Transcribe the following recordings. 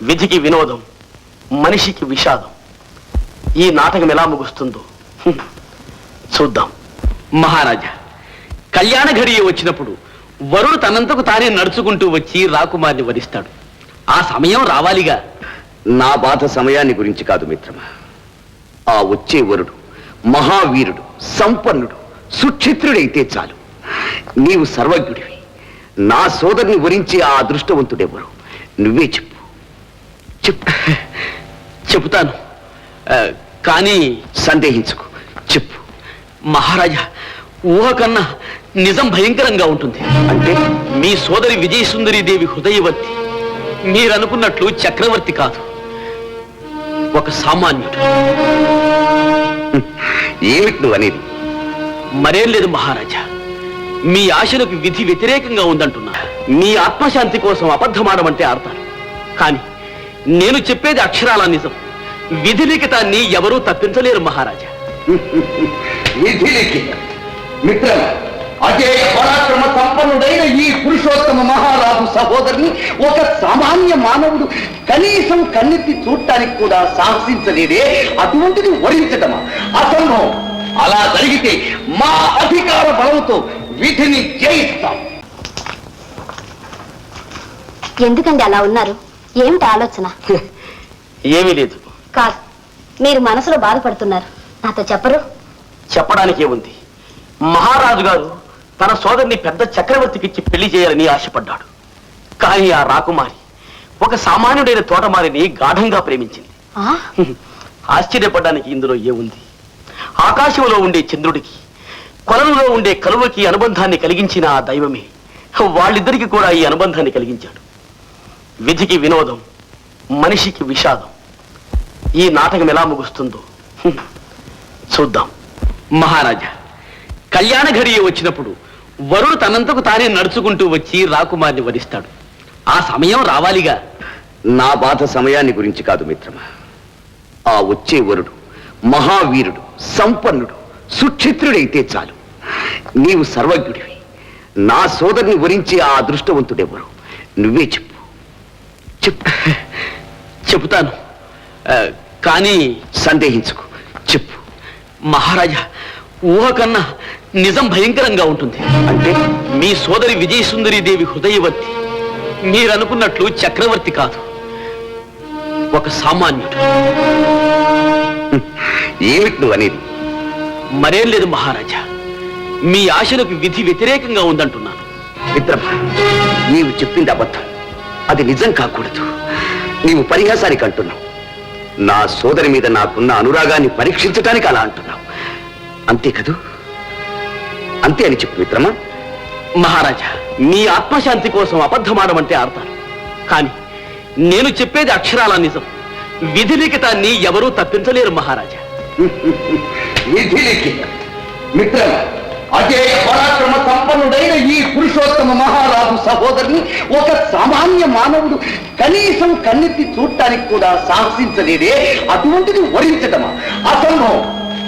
విధికి వినోదం, మనిషికి విషాదం. ఈ నాటకం ఎలా ముగుస్తుందో చూద్దాం. మహారాజా, కళ్యాణ ఘడియ వచ్చినప్పుడు వరుడు తనంతకు తానే నడుచుకుంటూ వచ్చి రాకుమారిని వరిస్తాడు. ఆ సమయం రావాలిగా. నా బాధ సమయాన్ని గురించి కాదు మిత్రమా. ఆ వచ్చే వరుడు మహావీరుడు, సంపన్నుడు, సుక్షిత్రుడైతే చాలు. నీవు సర్వజ్ఞుడివి. నా సోదరుని వరించి ఆ అదృష్టవంతుడెవరు? నువ్వే చెప్పు. చెబుతాను, కానీ సందేహించుకు. చెప్పు. మహారాజా, ఊహ కన్నా నిజం భయంకరంగా ఉంటుంది. అంటే మీ సోదరి విజయసుందరీదేవి హృదయవర్తి. మీరనుకున్నట్లు చక్రవర్తి కాదు, ఒక సామాన్యుడు. ఏమిటి నువ్వు అనేది? మరేం లేదు మహారాజా, మీ ఆశలకు విధి వ్యతిరేకంగా ఉందంటున్నా. మీ ఆత్మశాంతి కోసం అబద్ధమాడమంటే ఆడతాను, కానీ నేను చెప్పేది అక్షరాల నిజం. విధి లిఖితాన్ని ఎవరూ తప్పించలేరు మహారాజా. విధి లిఖితం మిత్రమా, అజేయ పరాక్రమ సంపన్నుడైన ఈ పురుషోత్తమ మహారాజు సహోదరుని ఒక సామాన్య మానవుడు కనీసం కన్నెత్తి చూడటానికి కూడా సాహసించలేదే. అటువంటిది వరించటమా? అసంభవం. అలా జరిగితే మా అధికార బలంతో విధిని జయిస్తాం. ఎందుకండి అలా ఉన్నారు? ఏమిటి ఆలోచన? ఏమీ లేదు. కాదు, మీరు మనసులో బాధపడుతున్నారు. నాతో చెప్పరు? చెప్పడానికే ఉంది. మహారాజు గారు తన సోదరిని పెద్ద చక్రవర్తికిచ్చి పెళ్లి చేయాలని ఆశపడ్డాడు. కానీ ఆ రాకుమారి ఒక సామాన్యుడైన తోటమారిని గాఢంగా ప్రేమించింది. ఆశ్చర్యపడడానికి ఇందులో ఏముంది? ఆకాశంలో ఉండే చంద్రుడికి, కొలంలో ఉండే కలువకి అనుబంధాన్ని కలిగించిన ఆ దైవమే వాళ్ళిద్దరికి కూడా ఈ అనుబంధాన్ని కలిగించాడు. విధికి వినోదం, మనిషికి విషాదం. ఈ నాటకం ఎలా ముగుస్తుందో చూద్దాం. మహారాజా, కళ్యాణ ఘడియ వచ్చినప్పుడు వరుడు తనంతకు తానే నడుచుకుంటూ వచ్చి రాకుమారిని వరిస్తాడు. ఆ సమయం రావాలిగా. నా బాధ సమయాన్ని గురించి కాదు మిత్రమా. ఆ వచ్చే వరుడు మహావీరుడు, సంపన్నుడు, సుక్షిత్రుడైతే చాలు. నీవు సర్వజ్ఞుడివి. నా సోదరుని వరించి ఆ అదృష్టవంతుడెవరు? నువ్వే చెప్పు. చెబుతాను, కానీ సందేహించుకు. చెప్పు. మహారాజా, ఊహ కన్నా నిజం భయంకరంగా ఉంటుంది. అంటే మీ సోదరి విజయసుందరీదేవి హృదయవర్తి. మీరనుకున్నట్లు చక్రవర్తి కాదు, ఒక సామాన్యుడు. ఏమిటి నువ్వు అనేది? మరేం లేదు మహారాజా, మీ ఆశలకు విధి వ్యతిరేకంగా ఉందంటున్నాను. మిత్రమా, నీవు చెప్పింది అబద్ధం. అది నిజం కాకూడదు. నీవు పరిహాసానికి అంటున్నావు. నా సోదరి మీద నాకున్న అనురాగాన్ని పరీక్షించడానికి అలా అంటున్నావు. అంతే కదూ? అంతే అని చెప్పు మిత్రమా. మహారాజా, మీ ఆత్మశాంతి కోసం అబద్ధమాడమంటే ఆడతాను, కానీ నేను చెప్పేది అక్షరాల నిజం. విధి లిఖితాన్ని ఎవరూ తప్పించలేరు మహారాజా. విధి లిఖితం మిత్రమా, అజేయ పరాక్రమ సంపన్నుడైన ఈ పురుషోత్తమ మహారాజు సహోదరుని ఒక సామాన్య మానవుడు కనీసం కన్నెత్తి చూడటానికి కూడా సాహసించలేదే. అటువంటిది వరించటమా? అసంభవం.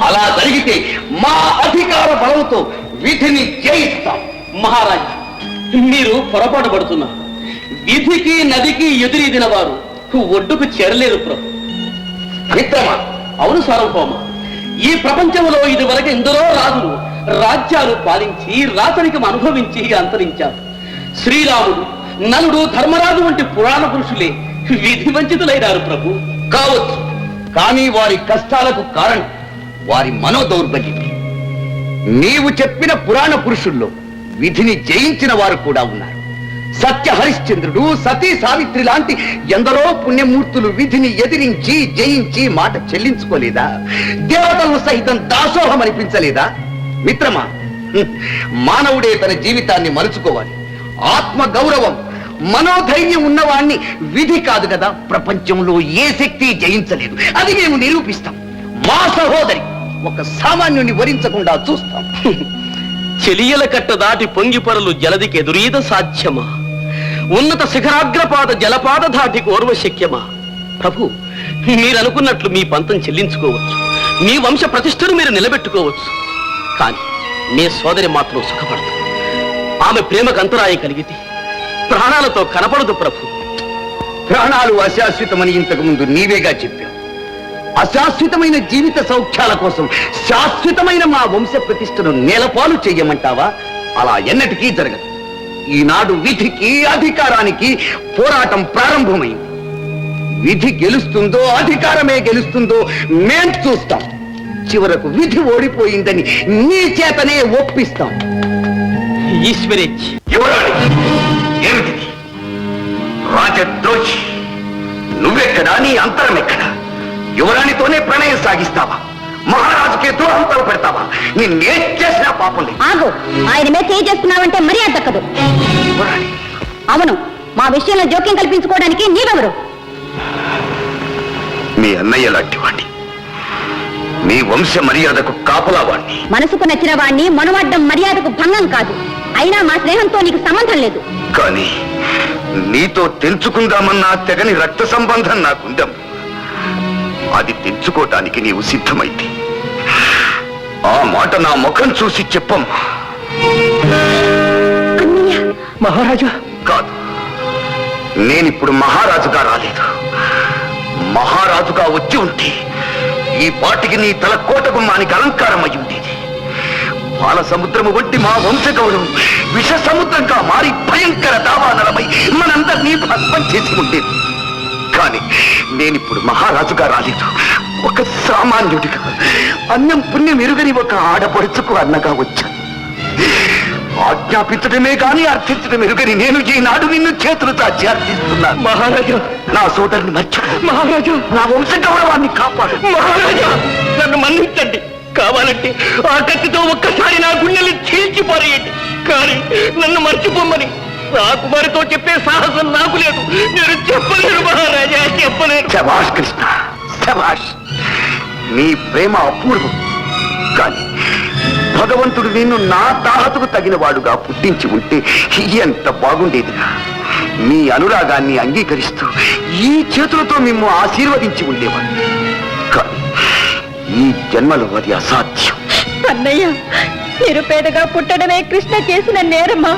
అలా జరిగితే మా అధికార బలంతో విధిని జయిస్తాం. మహారాజా, మీరు పొరపాటు పడుతున్నారు. విధికి నదికి ఎదురీదిన వారు ఒడ్డుకు చేరలేరు ప్రభు. మిత్రమా, అవును సార్వభౌమ, ఈ ప్రపంచంలో ఇదివరకు ఎందరో రాజులు రాజ్యాలు పాలించి రాచరికం అనుభవించి అంతరించారు. శ్రీరాముడు, నలుడు, ధర్మరాజు వంటి పురాణ పురుషులే విధి వంచితులైనారు ప్రభు. కావచ్చు, కానీ వారి కష్టాలకు కారణం వారి మనోదౌర్బల్యం. నీవు చెప్పిన పురాణ పురుషుల్లో విధిని జయించిన వారు కూడా ఉన్నారు. సత్య హరిశ్చంద్రుడు, సతీ సావిత్రి లాంటి ఎందరో పుణ్యమూర్తులు విధిని ఎదిరించి జయించి మాట చెల్లించుకోలేదా? దేవతలను సైతం దాసోహం అనిపించలేదా? మిత్రమా, మానవుడే తన జీవితాన్ని మలుచుకోవాలి. ఆత్మ గౌరవం, మనోధైర్యం ఉన్నవాణ్ణి విధి కాదు కదా ప్రపంచంలో ఏ శక్తి జయించలేదు. అది మేము నిరూపిస్తాం. మా సహోదరి ఒక సామాన్యుని వరించకుండా చూస్తాం. చెలియల కట్ట దాటి పొంగిపొరలు జలదికి ఎదురీద సాధ్యమా? ఉన్నత శిఖరాగ్రపాద జలపాద దాటి ఓర్వశక్యమా? ప్రభు, మీరనుకున్నట్లు మీ పంతం చెల్లించుకోవచ్చు, మీ వంశ ప్రతిష్టను మీరు నిలబెట్టుకోవచ్చు, కానీ మీ సోదరి మాత్రం సుఖపడదు. ఆమె ప్రేమకు అంతరాయం కలిగితే ప్రాణాలతో కనపడదు ప్రభు. ప్రాణాలు అశాశ్వతమని ఇంతకు ముందు నీవేగా చెప్పావు. అశాశ్వతమైన జీవిత సౌఖ్యాల కోసం శాశ్వతమైన మా వంశ ప్రతిష్టను నేలపాలు చెయ్యమంటావా? అలా ఎన్నటికీ జరగదు. ఈనాడు విధికి అధికారానికి పోరాటం ప్రారంభమైంది. విధి గెలుస్తుందో అధికారమే గెలుస్తుందో మేం చూస్తాం. చివరకు విధి ఓడిపోయిందని నీ చేతనే ఒప్పిస్తాం. ఈశ్వరేచ్ఛ. యువరాణి, ఏమిటి రాజద్రోహి? నువ్వెక్కడా, నీ అంతరం ఎక్కడా? యువరాణితోనే ప్రణయం సాగిస్తావా? మహారాజుకే ద్రోహం తలపెడతావా? నిన్నేం చేసినా పాపం లేదు. ఆగు, ఆయన మీద చేయి చేసుకున్నావంటే మర్యాద దక్కదు. యువరాణి, అవును, మా విషయంలో జోక్యం కల్పించుకోవడానికి నీవెవరు? మీ అన్నయ్య లాంటి వాణ్ణి, మీ వంశ మర్యాదకు కాపలావాణ్ణి. మనసుకు నచ్చిన వాణ్ణి మనవడ్డం మర్యాదకు భంగం కాదు. అయినా మా స్నేహంతో నీకు సంబంధం లేదు. కానీ నీతో తెంచుకుందామన్నా తెగని రక్త సంబంధం నాకుందాం. అది తెంచుకోవటానికి నీవు సిద్ధమైతే ఆ మాట నా ముఖం చూసి చెప్పమ్మా. మహారాజా. కాదు, నేనిప్పుడు మహారాజుగా రాలేదు. మహారాజుగా వచ్చి ఉంటే ఈ పాటికి నీ తల కోట గుమ్మానికి అలంకారం అయి ఉండేది. పాల సముద్రము వంటి మా వంశ గౌరవం విష సముద్రంగా మారి భయంకర దావానలమై మనందరినీ భస్మం చేసి ఉండేది. కానీ నేనిప్పుడు మహారాజుగా రాలేదు. ఒక సామాన్యుడిగా, అన్నం పుణ్యం ఎరుగని ఒక ఆడపడుచుకు అన్నగా వచ్చాను. ఆజ్ఞాపించడమే కానీ అర్థించడం ఎరుగని నేను ఈనాడు నిన్ను చేతులు చాచి అర్థిస్తున్నాను. మహారాజా, నా సోదరుని మర్చిపో. మహారాజా, నా వంశ గౌరవాన్ని కాపాడు. మహారాజా, నన్ను మన్నించండి. కావాలంటే ఆ కత్తితో ఒక్కసారి నా గుండెల్ని చీల్చిపోరేయండి. కానీ నన్ను మర్చిపోమని రాకుమారితో చెప్పే సాహసం నాకు లేదు. నేను చెప్పలేను మహారాజా, చెప్పలేను. శభాష్ కృష్ణ, శభాష్. నీ ప్రేమ అపూర్వం. కానీ భగవంతుడు నిన్ను నా తాహతుకు తగిన వాడుగా పుట్టించి ఉంటే ఎంత బాగుండేదిరా. మీ అనురాగాన్ని అంగీకరిస్తూ ఈ చేతులతో మిమ్ము ఆశీర్వదించి ఉండేవాడు. కానీ ఈ జన్మలో అది అసాధ్యం. అన్నయ్య, నిరుపేదగా పుట్టడమే కృష్ణ చేసిన నేరమా?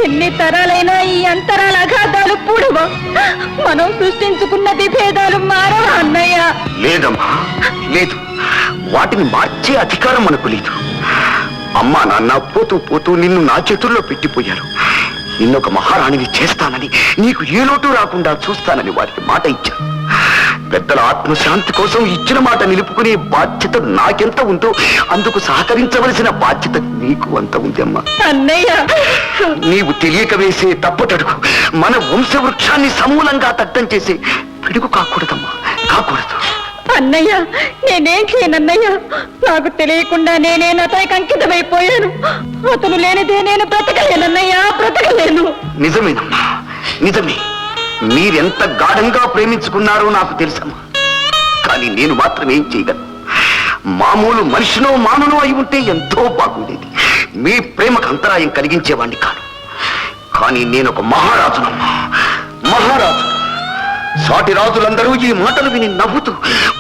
ఎన్ని తరాలైనా ఈ అంతరాల అఘాతాలు పూడవా? మనం సృష్టించుకున్న విభేదాలు మారవా అన్నయ్య? లేదమ్మా, లేదు. వాటిని మార్చే అధికారం మనకు లేదు. అమ్మా నాన్న పోతూ పోతూ నిన్ను నా చేతుల్లో పెట్టిపోయారు. నిన్నొక మహారాణిని చేస్తానని, నీకు ఏ లోటు రాకుండా చూస్తానని వారికి మాట ఇచ్చాను. పెద్దల ఆత్మశాంతి కోసం ఇచ్చిన మాట నిలుపుకునే బాధ్యత నాకెంత ఉందో అందుకు సహకరించవలసిన బాధ్యత నీకు అంత ఉంది అమ్మా. అన్నయ్య, నీవు తెలియక వేసే తప్పటడుగు మన వంశవృక్షాన్ని సమూలంగా దగ్ధం చేసే పిడుగు కాకూడదమ్మా, కాకూడదు. అన్నయ్య, నేనేం చేయనన్నయ్య. నాకు తెలియకుండా నేనే అతనికి అంకితమైపోయాను. అతను లేనిదే నేను బ్రతకలేనన్నయ్య, బ్రతకలేను. నిజమేనమ్మా, నిజమే. మీరెంత గాఢంగా ప్రేమించుకున్నారో నాకు తెలుసమ్మా. కానీ నేను మాత్రం ఏం చేయగలను? మామూలు మనిషినో మాననో అయి ఉంటే ఎంతో బాగుండేది. మీ ప్రేమకు అంతరాయం కలిగించేవాణ్ణి కాను. కానీ నేను ఒక మహారాజునమ్మా, మహారాజు. సాటి రాజులందరూ ఈ మాటలు విని నవ్వుతూ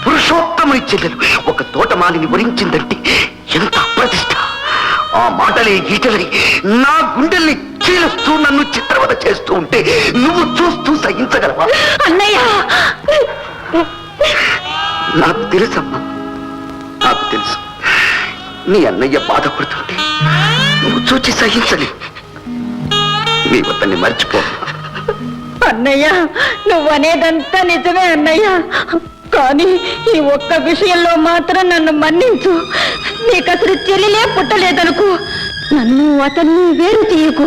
పురుషోత్తముని చెల్లెలు ఒక తోటమాలిని వరించిందంటే ఎంత అప్రతిష్ట. ఆ మాటలే ఈటలై నా గుండెల్ని చీలుస్తూ నన్ను చిత్రవద చేస్తూ ఉంటే నువ్వు చూస్తూ సహించగలవా? అన్నయ్య, నాకు తెలుసమ్మా, నాకు తెలుసు. నీ అన్నయ్య బాధపడుతుంటే నువ్వు చూచి సహించలేవు. నీ వద్దన్ని మర్చిపో. అన్నయ్య, నువ్వనేదంతా నిజమే అన్నయ్య. కానీ ఈ ఒక్క విషయంలో మాత్రం నన్ను మన్నించు. నీకు అసలు చెల్లిలే పుట్టలేదనుకో. నన్ను అతన్ని వేరు చేయకు.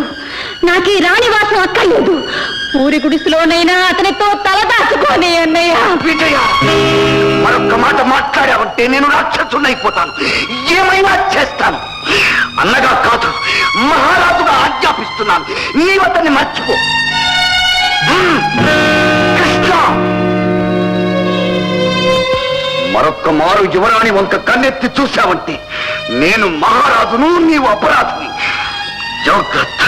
నాకు ఈ రాణివాసం అక్కర్లేదు. ఊరి గుడిసెలోనైనా అతనితో తలదాచుకోని అన్నయ్య. విజయ, మరొక్క మాట మాట్లాడావంటే నేను రాక్షసునైపోతాను. ఏమైనా చేస్తాను. అన్నగా కాదు, మహారాజుగా ఆజ్ఞాపిస్తున్నాను. నీ వద్దన్ని మర్చిపో. కృష్ణ, మరొక్క మారు యువరాణి వంక కన్నెత్తి చూశావంటే నేను మహారాజును, నీవు అపరాధిని. జాగ్రత్త.